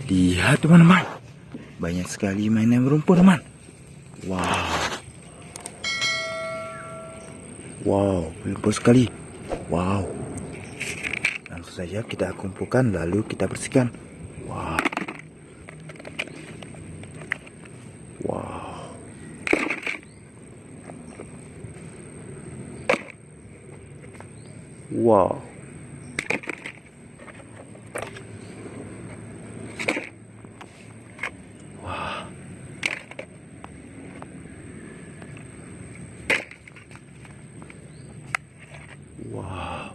Lihat teman-teman, banyak sekali mainan rumput teman. Wow, wow, lumpur sekali. Wow, langsung saja kita kumpulkan lalu kita bersihkan. Wow, wow, wow. Wow,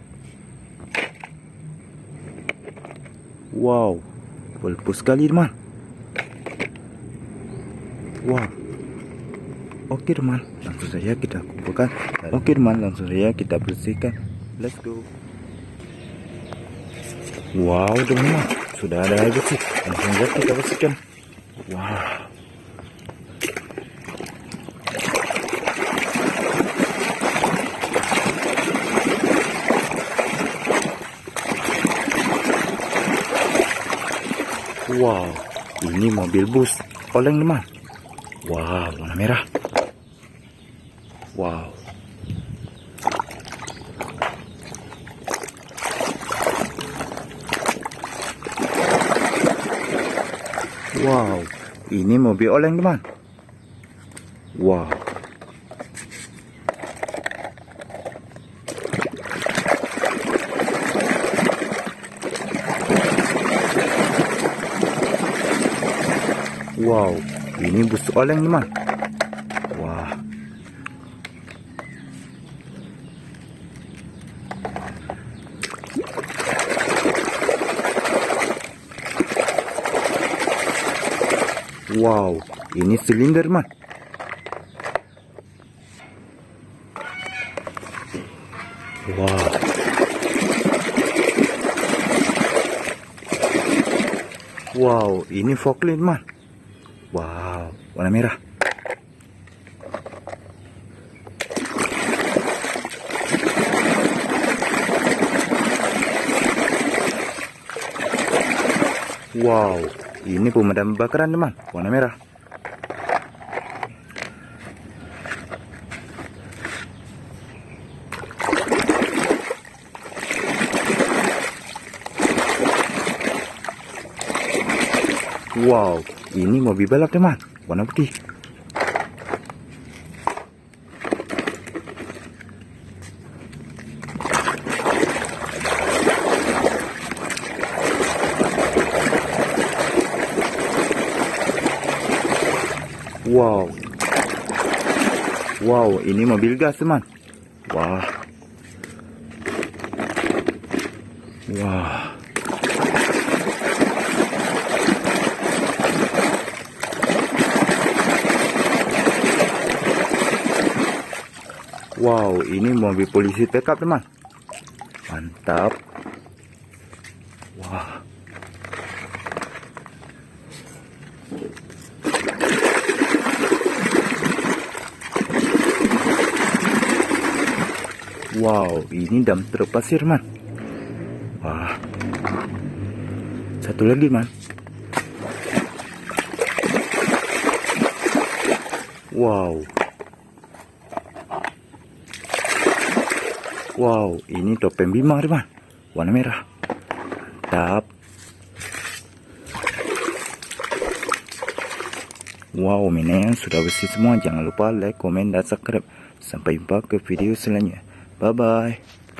wow, berlepus sekali teman. Wow, oke teman, langsung saja kita kumpulkan. Oke teman, langsung saja kita bersihkan. Let's go. Wow teman, sudah ada air bersih. Langsung saja kita bersihkan. Wow. Wow, ini mobil bus oleng teman. Wow, warna merah. Wow. Wow, ini mobil oleng teman. Wow. Wow, ini bus oleng teman. Wah. Wow, ini silinder teman. Wow. Wow, ini forklift teman. Wow, warna merah. Wow, ini pemadam kebakaran teman, warna merah. Wow, ini mobil balap teman, warna putih. Wow. Wow, ini mobil gas teman. Wah. Wah. Wow, ini mobil polisi pickup teman. Mantap. Wah. Wow, ini dam truk pasir man. Wah. Satu lagi man. Wow. Wow, ini topeng Bima teman, warna merah. Mantap. Wow, mainan sudah bersih semua. Jangan lupa like, komen, dan subscribe. Sampai jumpa ke video selanjutnya. Bye bye.